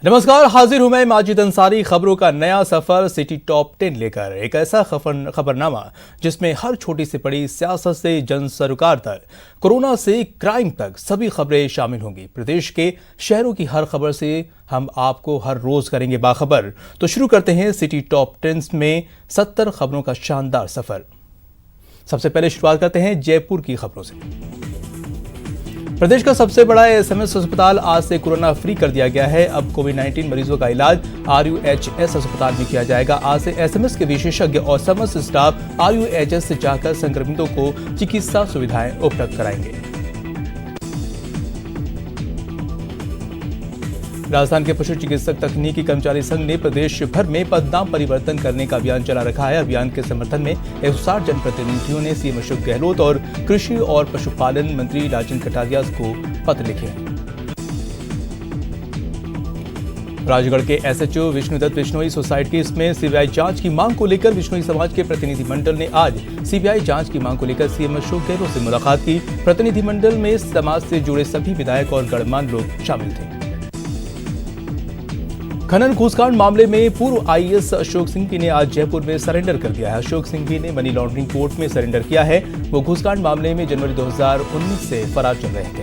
नमस्कार, हाजिर हूं मैं माजिद अंसारी खबरों का नया सफर सिटी टॉप 10 लेकर। एक ऐसा खबरनामा जिसमें हर छोटी से बड़ी सियासत से जन सरोकार तक, कोरोना से क्राइम तक सभी खबरें शामिल होंगी। प्रदेश के शहरों की हर खबर से हम आपको हर रोज करेंगे बाखबर। तो शुरू करते हैं सिटी टॉप 10 में 70 खबरों का शानदार सफर। सबसे पहले शुरुआत करते हैं जयपुर की खबरों से। प्रदेश का सबसे बड़ा एसएमएस अस्पताल आज से कोरोना फ्री कर दिया गया है। अब कोविड-19 मरीजों का इलाज RUHS अस्पताल में किया जाएगा। आज से एसएमएस के विशेषज्ञ और समस्त स्टाफ RUHS से जाकर संक्रमितों को चिकित्सा सुविधाएं उपलब्ध कराएंगे। राजस्थान के पशु चिकित्सक तकनीकी कर्मचारी संघ ने प्रदेश भर में पदनाम परिवर्तन करने का अभियान चला रखा है। अभियान के समर्थन में 160 जनप्रतिनिधियों ने सीएम अशोक गहलोत और कृषि और पशुपालन मंत्री राजेंद्र कटारिया को पत्र लिखे हैं। राजगढ़ के SHO विष्णुदत्त बिश्नोई सोसाइटी में सीबीआई जांच की मांग को लेकर बिश्नोई समाज के प्रतिनिधिमंडल ने आज सीबीआई जांच की मांग को लेकर सीएम अशोक गहलोत से मुलाकात की। प्रतिनिधिमंडल में समाज से जुड़े सभी विधायक और गणमान्य लोग शामिल थे। खनन घूसकांड मामले में पूर्व IAS अशोक सिंघवी ने आज जयपुर में सरेंडर कर दिया है। अशोक सिंघवी ने मनी लॉन्ड्रिंग कोर्ट में सरेंडर किया है। वो घूसकांड मामले में जनवरी 2019 से फरार चल रहे थे।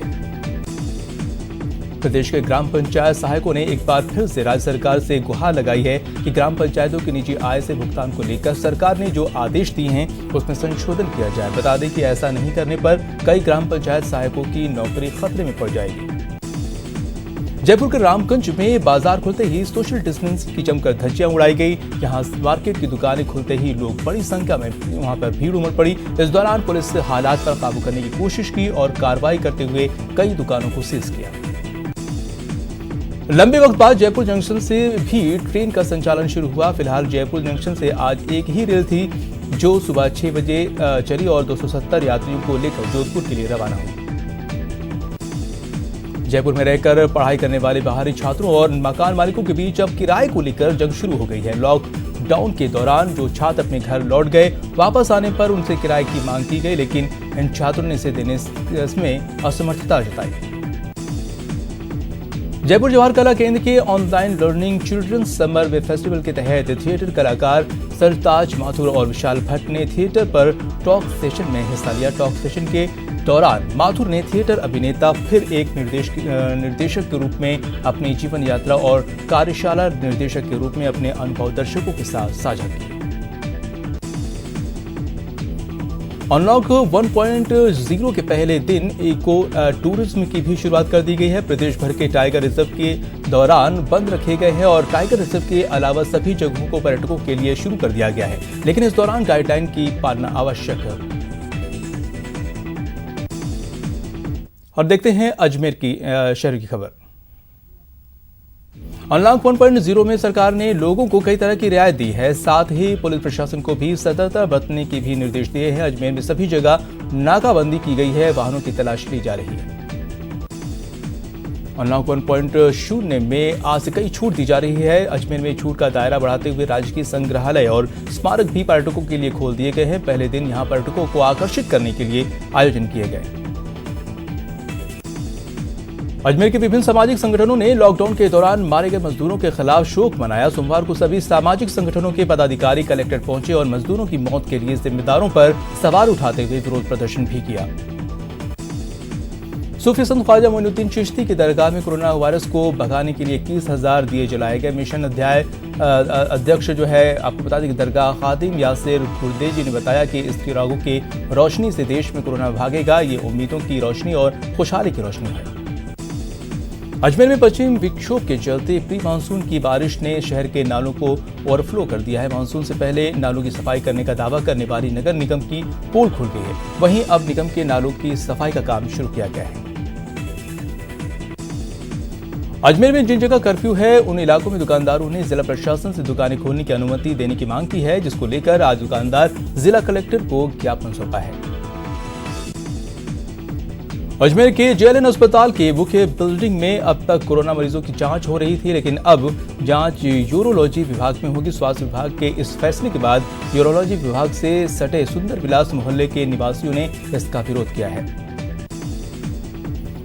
प्रदेश के ग्राम पंचायत सहायकों ने एक बार फिर से राज्य सरकार से गुहार लगाई है कि ग्राम पंचायतों की निजी आय से भुगतान को लेकर सरकार ने जो आदेश दिए हैं उसमें संशोधन किया जाए। बता दें कि ऐसा नहीं करने पर कई ग्राम पंचायत सहायकों की नौकरी खतरे में पड़ जाएगी। जयपुर के रामगंज में बाजार खुलते ही सोशल डिस्टेंस की जमकर धज्जियां उड़ाई गई। यहां मार्केट की दुकानें खुलते ही लोग बड़ी संख्या में वहां पर भीड़ उमड़ पड़ी। इस दौरान पुलिस ने हालात पर काबू करने की कोशिश की और कार्रवाई करते हुए कई दुकानों को सीज किया। लंबे वक्त बाद जयपुर जंक्शन से भी ट्रेन का संचालन शुरू हुआ। फिलहाल जयपुर जंक्शन से आज एक ही रेल थी जो सुबह 6 बजे चली और 270 यात्रियों को लेकर जोधपुर के लिए रवाना हुई। जयपुर में रहकर पढ़ाई करने वाले बाहरी छात्रों और मकान मालिकों के बीच अब किराए को लेकर जंग शुरू हो गई है। लॉकडाउन के दौरान जो छात्र अपने घर लौट गए, वापस आने पर उनसे किराए की मांग की गई, लेकिन इन छात्रों ने इसे देने में असमर्थता जताई। जयपुर जवाहर कला केंद्र के online learning children's summer festival के तहत थिएटर कलाकार सरताज माथुर और विशाल भट्ट ने थिएटर पर टॉक सेशन में हिस्सा लिया। टॉक सेशन के दौरान माथुर ने थिएटर अभिनेता फिर एक निर्देशक के रूप में अपनी जीवन यात्रा और कार्यशाला निर्देशक के रूप में अपने अनुभव दर्शकों के साथ साझा किए। अनलॉक 1.0 के पहले दिन इको टूरिज्म की भी शुरुआत कर दी गई है। प्रदेश भर के टाइगर रिजर्व के दौरान बंद रखे गए हैं और टाइगर रिजर्व के अलावा सभी जगहों को पर्यटकों के लिए शुरू कर दिया गया है, लेकिन इस दौरान गाइडलाइन की पालना आवश्यक है। और देखते हैं अजमेर की शहर की खबर। अनलॉक 1.0 में सरकार ने लोगों को कई तरह की रियायत दी है। साथ ही पुलिस प्रशासन को भी सतर्कता बरतने के भी निर्देश दिए हैं। अजमेर में सभी जगह नाकाबंदी की गई है, वाहनों की तलाशी ली जा रही है। अनलॉक 1.0 में आज से कई छूट दी जा रही है। अजमेर में छूट का दायरा बढ़ाते हुए राजकीय संग्रहालय और स्मारक भी पर्यटकों के लिए खोल दिए गए हैं। पहले दिन यहां पर्यटकों को आकर्षित करने के लिए आयोजन किए गए। अजमेर के विभिन्न सामाजिक संगठनों ने लॉकडाउन के दौरान मारे गए मजदूरों के खिलाफ शोक मनाया। सोमवार को सभी सामाजिक संगठनों के पदाधिकारी कलेक्ट्रेट पहुंचे और मजदूरों की मौत के लिए जिम्मेदारों पर सवाल उठाते हुए विरोध प्रदर्शन भी किया। सूफी संत ख्वाजा मोइनुद्दीन चिश्ती की दरगाह में कोरोना वायरस को भगाने के लिए 21,000 दिए जलाए गए। मिशन अध्यक्ष जो है, आपको बता दें कि दरगाह खादिम यासिर खुर्देजी ने बताया कि इस चिरागों की रोशनी से देश में कोरोना भागेगा। ये उम्मीदों की रोशनी और खुशहाली की रोशनी है। अजमेर में पश्चिम विक्षोभ के चलते प्री मानसून की बारिश ने शहर के नालों को ओवरफ्लो कर दिया है। मानसून से पहले नालों की सफाई करने का दावा करने वाली नगर निगम की पोल खुल गई है। वहीं अब निगम के नालों की सफाई का काम शुरू किया गया है। अजमेर में जिन जगह कर्फ्यू है उन इलाकों में दुकानदारों ने जिला प्रशासन से दुकानें खोलने की अनुमति देने की मांग की है, जिसको लेकर आज दुकानदार जिला कलेक्टर को ज्ञापन सौंपा है। अजमेर के JLN अस्पताल के मुख्य बिल्डिंग में अब तक कोरोना मरीजों की जांच हो रही थी, लेकिन अब जांच यूरोलॉजी विभाग में होगी। स्वास्थ्य विभाग के इस फैसले के बाद यूरोलॉजी विभाग से सटे सुंदर विलास मोहल्ले के निवासियों ने इसका विरोध किया है।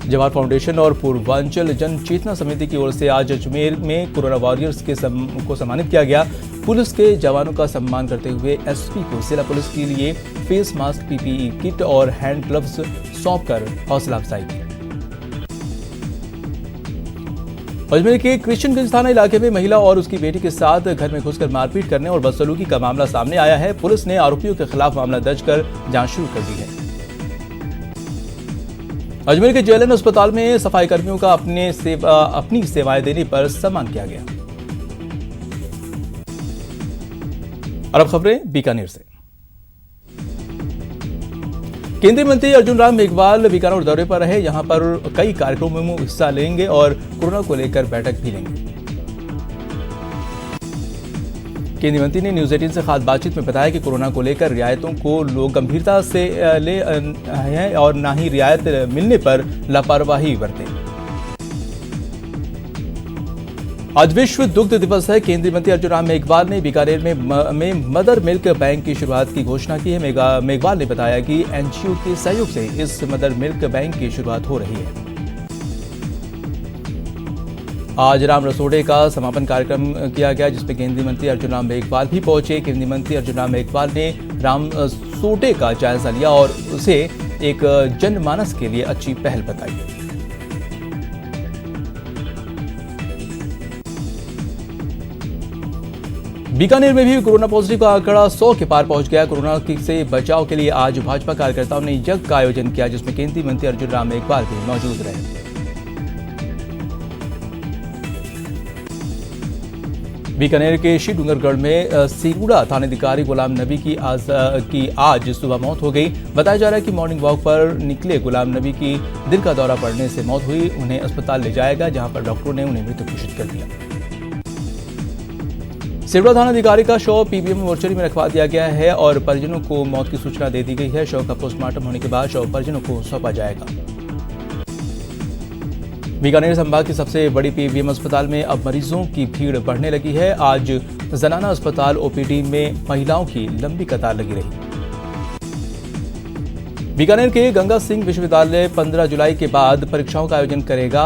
जवाहर फाउंडेशन और पूर्वांचल जन चेतना समिति की ओर से आज अजमेर में कोरोना वॉरियर्स को सम्मानित किया गया। पुलिस के जवानों का सम्मान करते हुए एसपी को जिला पुलिस के लिए फेस मास्क, पीपीई किट और हैंड ग्लव्स सौंपकर हौसला अफजाई की। अजमेर के कृष्णगंज थाना इलाके में महिला और उसकी बेटी के साथ घर में घुसकर मारपीट करने और बदसलूकी का मामला सामने आया है। पुलिस ने आरोपियों के खिलाफ मामला दर्ज कर जांच शुरू कर दी है। अजमेर के जेएलएन अस्पताल में सफाई कर्मियों का अपनी सेवाएं देने पर सम्मान किया गया। और अब खबरें बीकानेर से। केंद्रीय मंत्री अर्जुन राम मेघवाल बीकानेर दौरे पर रहे। यहां पर कई कार्यक्रमों में हिस्सा लेंगे और कोरोना को लेकर बैठक भी लेंगे। केंद्रीय मंत्री ने न्यूज 18 से खास बातचीत में बताया कि कोरोना को लेकर रियायतों को लोग गंभीरता से ले हैं और ना ही रियायत मिलने पर लापरवाही बरतें। आज विश्व दुग्ध दिवस है। केंद्रीय मंत्री अर्जुन राम मेघवाल ने बीकानेर में मदर मिल्क बैंक की शुरुआत की घोषणा की है। मेघवाल ने बताया कि एनजीओ के सहयोग से इस मदर मिल्क बैंक की शुरुआत हो रही है। आज राम रसोड़े का समापन कार्यक्रम किया गया, जिसमें केंद्रीय मंत्री अर्जुन राम मेघवाल भी पहुंचे। केंद्रीय मंत्री अर्जुन राम मेघवाल ने राम सोटे का जायजा लिया और उसे एक जनमानस के लिए अच्छी पहल बताई। बीकानेर में भी कोरोना पॉजिटिव का आंकड़ा 100 के पार पहुंच गया। कोरोना से बचाव के लिए आज भाजपा कार्यकर्ताओं ने यज्ञ का आयोजन किया, जिसमें केंद्रीय मंत्री अर्जुन राम मेघवाल भी मौजूद रहे। बीकानेर के श्री डूंगरगढ़ में सिरुड़ा थानाधिकारी गुलाम नबी की आज सुबह मौत हो गई। बताया जा रहा है कि मॉर्निंग वॉक पर निकले गुलाम नबी की दिल का दौरा पड़ने से मौत हुई। उन्हें अस्पताल ले जाया गया, जहां पर डॉक्टरों ने उन्हें मृत घोषित कर दिया। सिरुड़ा थानाधिकारी का शव पीबीएम मोर्चरी में रखवा दिया गया है और परिजनों को मौत की सूचना दे दी गई है। शव का पोस्टमार्टम होने के बाद शव परिजनों को सौंपा जाएगा। बीकानेर संभाग की सबसे बड़ी पीबीएम अस्पताल में अब मरीजों की भीड़ बढ़ने लगी है। आज जनाना अस्पताल ओपीडी में महिलाओं की लंबी कतार लगी रही। बीकानेर के गंगा सिंह विश्वविद्यालय 15 जुलाई के बाद परीक्षाओं का आयोजन करेगा।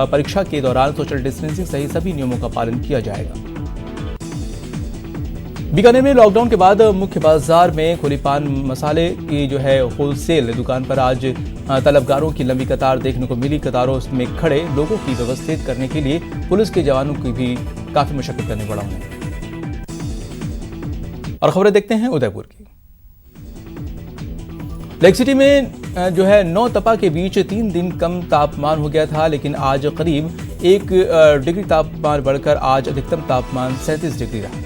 परीक्षा के दौरान सोशल डिस्टेंसिंग सहित सभी नियमों का पालन किया जाएगा। बीकानेर में लॉकडाउन के बाद मुख्य बाजार में खुली पान मसाले की होलसेल दुकान पर आज तलबगारों की लंबी कतार देखने को मिली। कतारों में खड़े लोगों की व्यवस्थित करने के लिए पुलिस के जवानों की भी काफी मशक्कत करनी पड़ा उन्हें। और खबरें देखते हैं उदयपुर की। लेक सिटी में 9 तपा के बीच 3 दिन कम तापमान हो गया था, लेकिन आज करीब 1 डिग्री तापमान बढ़कर आज अधिकतम तापमान 37 डिग्री रहा।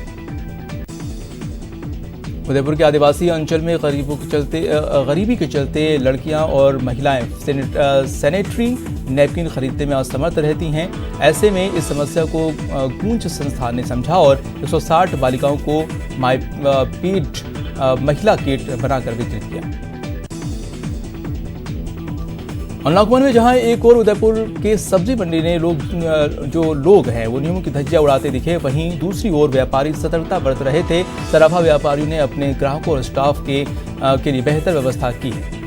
उदयपुर के आदिवासी अंचल में गरीबी के चलते लड़कियां और महिलाएं सैनिटरी नैपकिन खरीदने में असमर्थ रहती हैं। ऐसे में इस समस्या को गूंज संस्थान ने समझा और 160 बालिकाओं को माईपीड महिला किट बनाकर वितरित किया। अनलॉकवन में जहां एक और उदयपुर के सब्जी मंडी ने लोग हैं वो नियमों की धज्जियां उड़ाते दिखे, वहीं दूसरी ओर व्यापारी सतर्कता बरत रहे थे। सराफा व्यापारियों ने अपने ग्राहकों और स्टाफ के लिए बेहतर व्यवस्था की है।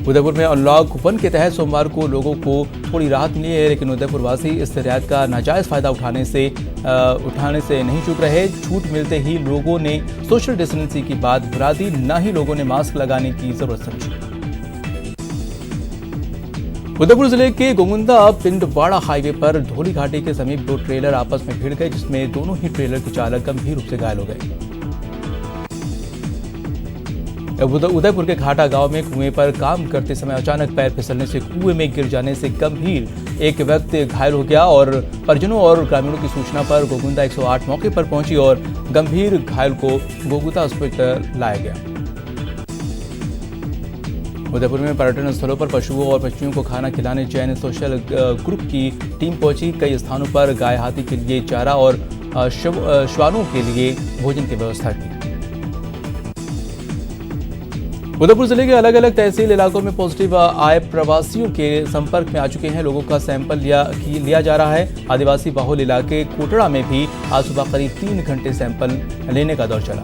उदयपुर में अनलॉक 1 के तहत सोमवार को लोगों को थोड़ी राहत मिली है, लेकिन उदयपुर वासी इस रियायत का नाजायज फायदा उठाने से नहीं चूक रहे। छूट मिलते ही लोगों ने सोशल डिस्टेंसिंग की बात भुला दी, न ही लोगों ने मास्क लगाने की जरूरत समझी। उदयपुर जिले के गोगुंदा पिंडवाड़ा हाईवे पर धौली घाटी के समीप 2 ट्रेलर आपस में भिड़ गए, जिसमें दोनों ही ट्रेलर के चालक गंभीर रूप से घायल हो गए। उदयपुर के घाटा गांव में कुएं पर काम करते समय अचानक पैर फिसलने से कुएं में गिर जाने से गंभीर एक व्यक्ति घायल हो गया और परिजनों और ग्रामीणों की सूचना पर गोगुंदा 108 मौके पर पहुंची और गंभीर घायल को गोगुंदा अस्पताल लाया गया। उदयपुर में पर्यटन स्थलों पर पशुओं और पक्षियों को खाना खिलाने जैन सोशल ग्रुप की टीम पहुंची। कई स्थानों पर गाय हाथी के लिए चारा और श्वानों के लिए भोजन की व्यवस्था की। उदयपुर जिले के अलग अलग तहसील इलाकों में पॉजिटिव आए प्रवासियों के संपर्क में आ चुके हैं। लोगों का सैंपल लिया जा रहा है। आदिवासी बाहुल इलाके कोटड़ा में भी आज सुबह करीब 3 घंटे सैंपल लेने का दौर चला।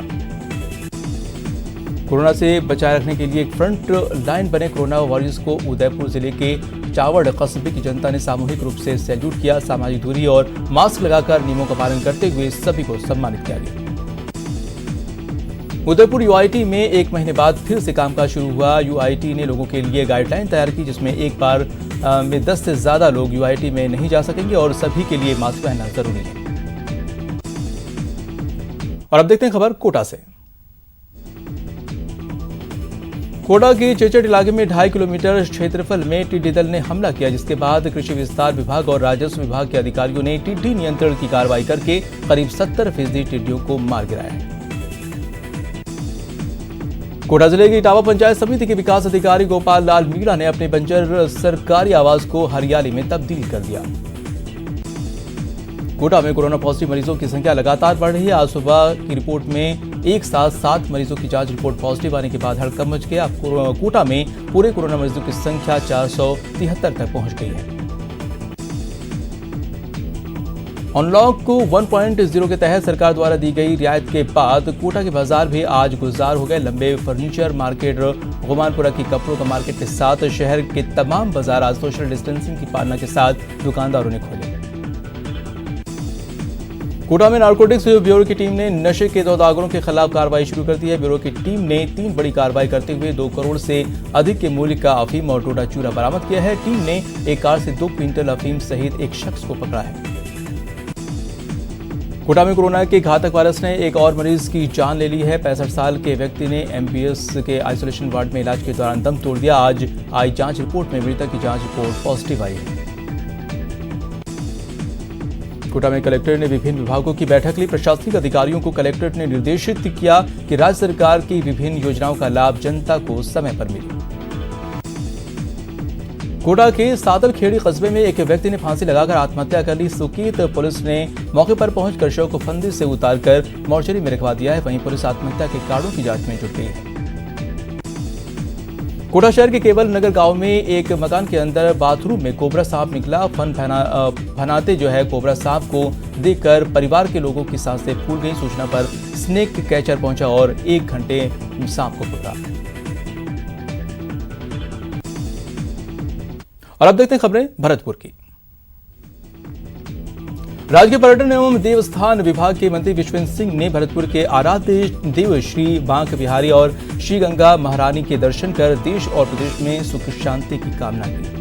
कोरोना से बचाए रखने के लिए एक फ्रंट लाइन बने कोरोना वॉरियर्स को उदयपुर जिले के चावड़ कस्बे की जनता ने सामूहिक रूप से सैल्यूट किया। सामाजिक दूरी और मास्क लगाकर नियमों का पालन करते हुए सभी को सम्मानित किया गया। उदयपुर यूआईटी में 1 महीने बाद फिर से कामकाज शुरू हुआ। यूआईटी ने लोगों के लिए गाइडलाइन तैयार की, जिसमें एक बार में 10 से ज्यादा लोग यूआईटी में नहीं जा सकेंगे और सभी के लिए मास्क पहनना जरूरी है। और अब देखते हैं खबर कोटा से। कोटा के चेचट इलाके में 2.5 किलोमीटर क्षेत्रफल में टिड्डी दल ने हमला किया, जिसके बाद कृषि विस्तार विभाग और राजस्व विभाग के अधिकारियों ने टिड्डी नियंत्रण की कार्रवाई करके करीब 70% टिड्डियों को मार गिराया है। कोटा जिले की इटावा पंचायत समिति के विकास अधिकारी गोपाल लाल मीणा ने अपने बंजर सरकारी आवास को हरियाली में तब्दील कर दिया। कोटा में कोरोना पॉजिटिव मरीजों की संख्या लगातार बढ़ रही है। आज सुबह की रिपोर्ट में एक साथ 7 मरीजों की जांच रिपोर्ट पॉजिटिव आने के बाद हड़कंप मच गया। कोटा में पूरे कोरोना मरीजों की संख्या 473 तक पहुंच गई है। अनलॉक 1.0 के तहत सरकार द्वारा दी गई रियायत के बाद कोटा के बाजार भी आज गुलजार हो गए। लंबे फर्नीचर मार्केट, गोमानपुरा की कपड़ों का मार्केट के साथ शहर के तमाम बाजार आज सोशल डिस्टेंसिंग की पालना के साथ दुकानदारों ने खोले। कोटा में नारकोटिक्स ब्यूरो की टीम ने नशे के सौदागरों के खिलाफ कार्रवाई शुरू कर दी है। ब्यूरो की टीम ने 3 बड़ी कार्रवाई करते हुए 2 करोड़ से अधिक के मूल्य का अफीम और डोडा चूरा बरामद किया है। टीम ने एक कार से 2 क्विंटल अफीम सहित एक शख्स को पकड़ा है। कोटा में कोरोना के घातक वायरस ने एक और मरीज की जान ले ली है। 65 साल के व्यक्ति ने एमबीएस के आइसोलेशन वार्ड में इलाज के दौरान दम तोड़ दिया। आज आई जांच रिपोर्ट में मृतक की जांच रिपोर्ट पॉजिटिव आई है। कोटा में कलेक्टर ने विभिन्न विभागों की बैठक ली। प्रशासनिक अधिकारियों को कलेक्टर ने निर्देशित किया कि राज्य सरकार की विभिन्न योजनाओं का लाभ जनता को समय पर मिले। कोटा के सादलखेड़ी कस्बे में एक व्यक्ति ने फांसी लगाकर आत्महत्या कर ली। सुकीत पुलिस ने मौके पर पहुंचकर शव को फंदे से उतारकर मोर्चरी में रखवा दिया है। वहीं पुलिस आत्महत्या के कारणों की जांच में जुट गई है। कोटा शहर के केवल नगर गांव में एक मकान के अंदर बाथरूम में कोबरा सांप निकला। फनाते कोबरा सांप को देखकर परिवार के लोगों की सांसें फूल गई। सूचना पर स्नेक कैचर पहुंचा और 1 घंटे सांप को पकड़ा। और अब देखते हैं खबरें भरतपुर की। राज्य के पर्यटन एवं देवस्थान विभाग के मंत्री विश्वेंद्र सिंह ने भरतपुर के आराध्य देव श्री बांक बिहारी और श्री गंगा महारानी के दर्शन कर देश और प्रदेश में सुख शांति की कामना की।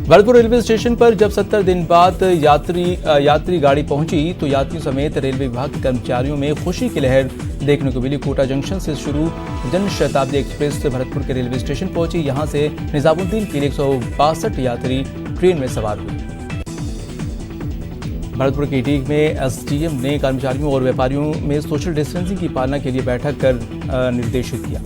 भरतपुर रेलवे स्टेशन पर जब 70 दिन बाद यात्री गाड़ी पहुंची तो यात्रियों समेत रेलवे विभाग के कर्मचारियों में खुशी की लहर देखने को मिली। कोटा जंक्शन से शुरू जन शताब्दी एक्सप्रेस भरतपुर के रेलवे स्टेशन पहुंची। यहां से निजामुद्दीन के लिए 162 यात्री ट्रेन में सवार हुए। भरतपुर की टीम में एसडीएम ने कर्मचारियों और व्यापारियों में सोशल डिस्टेंसिंग की पालना के लिए बैठक कर निर्देशित किया।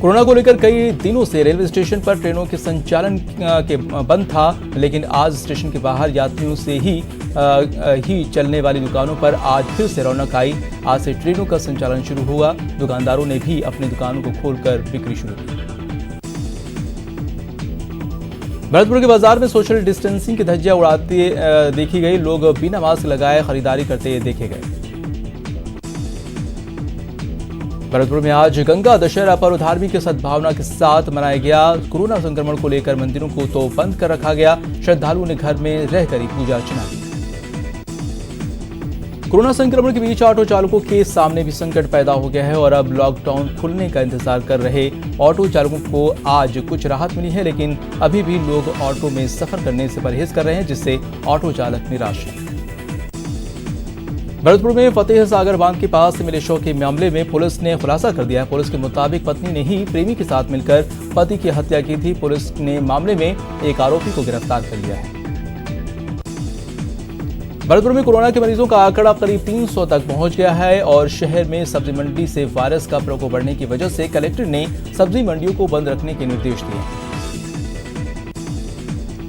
कोरोना को लेकर कई दिनों से रेलवे स्टेशन पर ट्रेनों के संचालन के बंद था, लेकिन आज स्टेशन के बाहर यात्रियों से ही चलने वाली दुकानों पर आज फिर से रौनक आई। आज से ट्रेनों का संचालन शुरू हुआ। दुकानदारों ने भी अपनी दुकानों को खोलकर बिक्री शुरू की। भरतपुर के बाजार में सोशल डिस्टेंसिंग की धज्जियां उड़ाते देखी गई। लोग बिना मास्क लगाए खरीदारी करते देखे गए। भरतपुर में आज गंगा दशहरा पर्व धार्मिक सद्भावना के साथ मनाया गया। कोरोना संक्रमण को लेकर मंदिरों को तो बंद कर रखा गया। श्रद्धालुओं ने घर में रहकर ही पूजा अर्चना की। कोरोना संक्रमण के बीच ऑटो चालकों के सामने भी संकट पैदा हो गया है और अब लॉकडाउन खुलने का इंतजार कर रहे ऑटो चालकों को आज कुछ राहत मिली है, लेकिन अभी भी लोग ऑटो में सफर करने से परहेज कर रहे हैं, जिससे ऑटो चालक निराश हैं। भरतपुर में फतेह सागर बांध के पास मिले शव के मामले में पुलिस ने खुलासा कर दिया है। पुलिस के मुताबिक पत्नी ने ही प्रेमी के साथ मिलकर पति की हत्या की थी। पुलिस ने मामले में एक आरोपी को गिरफ्तार कर लिया है। भरतपुर में कोरोना के मरीजों का आंकड़ा करीब 300 तक पहुंच गया है और शहर में सब्जी मंडी से वायरस का प्रकोप बढ़ने की वजह से कलेक्टर ने सब्जी मंडियों को बंद रखने के निर्देश दिए।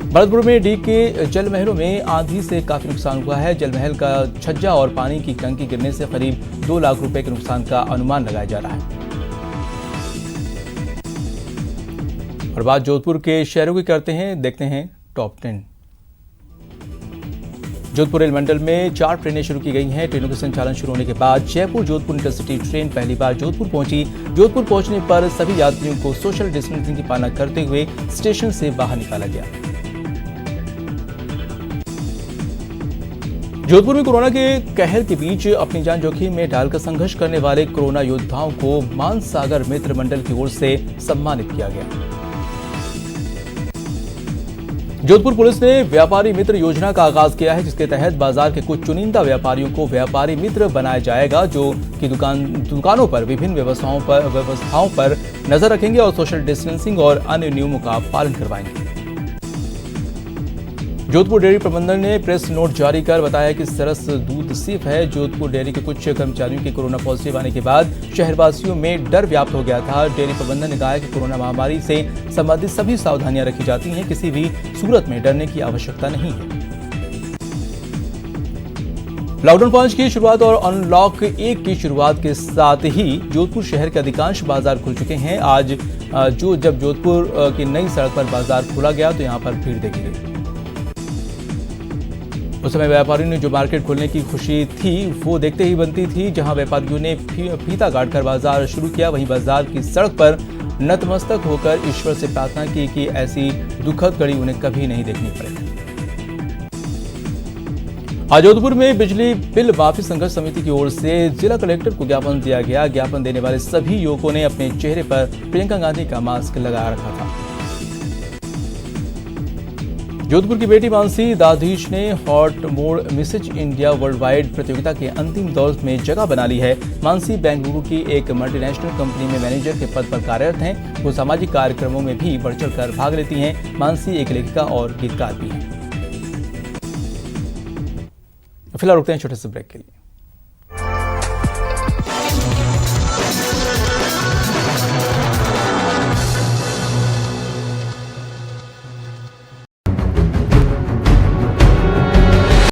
भरतपुर में डी के जलमहलों में आंधी से काफी नुकसान हुआ है। जलमहल का छज्जा और पानी की टंकी गिरने से करीब 2 लाख रुपए के नुकसान का अनुमान लगाया जा रहा है। और बात जोधपुर के शहरों की करते हैं, देखते हैं टॉप 10। जोधपुर रेल मंडल में 4 ट्रेनें शुरू की गई हैं। ट्रेनों के संचालन शुरू होने के बाद जयपुर जोधपुर इंटरसिटी ट्रेन पहली बार जोधपुर पहुंची। जोधपुर पहुंचने पर सभी यात्रियों को सोशल डिस्टेंसिंग की पालना करते हुए स्टेशन से बाहर निकाला गया। जोधपुर में कोरोना के कहर के बीच अपनी जान जोखिम में डालकर संघर्ष करने वाले कोरोना योद्धाओं को मानसागर मित्र मंडल की ओर से सम्मानित किया गया। जोधपुर पुलिस ने व्यापारी मित्र योजना का आगाज किया है, जिसके तहत बाजार के कुछ चुनिंदा व्यापारियों को व्यापारी मित्र बनाया जाएगा, जो कि दुकानों पर विभिन्न व्यवस्थाओं पर नजर रखेंगे और सोशल डिस्टेंसिंग और अन्य नियमों का पालन करवाएंगे। जोधपुर डेयरी प्रबंधन ने प्रेस नोट जारी कर बताया कि सरस दूध सेफ है। जोधपुर डेयरी के कुछ कर्मचारियों के कोरोना पॉजिटिव आने के बाद शहरवासियों में डर व्याप्त हो गया था। डेयरी प्रबंधन ने कहा कि कोरोना महामारी से संबंधित सभी सावधानियां रखी जाती हैं, किसी भी सूरत में डरने की आवश्यकता नहीं है। लॉकडाउन 5 की शुरुआत और अनलॉक 1 की शुरुआत के साथ ही जोधपुर शहर के अधिकांश बाजार खुल चुके हैं। आज जब जोधपुर की नई सड़क पर बाजार खोला गया तो यहाँ पर भीड़ देखी गई। उस समय व्यापारियों ने जो मार्केट खोलने की खुशी थी वो देखते ही बनती थी। जहां व्यापारियों ने फीता काटकर बाजार शुरू किया, वहीं बाजार की सड़क पर नतमस्तक होकर ईश्वर से प्रार्थना की कि ऐसी दुखद घड़ी उन्हें कभी नहीं देखनी पड़े। आज जोधपुर में बिजली बिल माफी संघर्ष समिति की ओर से जिला कलेक्टर को ज्ञापन दिया गया। ज्ञापन देने वाले सभी युवकों ने अपने चेहरे पर प्रियंका गांधी का मास्क लगा रखा था। जोधपुर की बेटी मानसी दाधीश ने Haut Monde Mrs India world wide प्रतियोगिता के अंतिम दौर में जगह बना ली है। मानसी बेंगलुरु की एक मल्टीनेशनल कंपनी में मैनेजर के पद पर कार्यरत हैं। वो सामाजिक कार्यक्रमों में भी बढ़ चढ़कर भाग लेती हैं। मानसी एक लेखिका और गीतकार भी हैं। फिलहाल रुकते हैं छोटे से ब्रेक के लिए।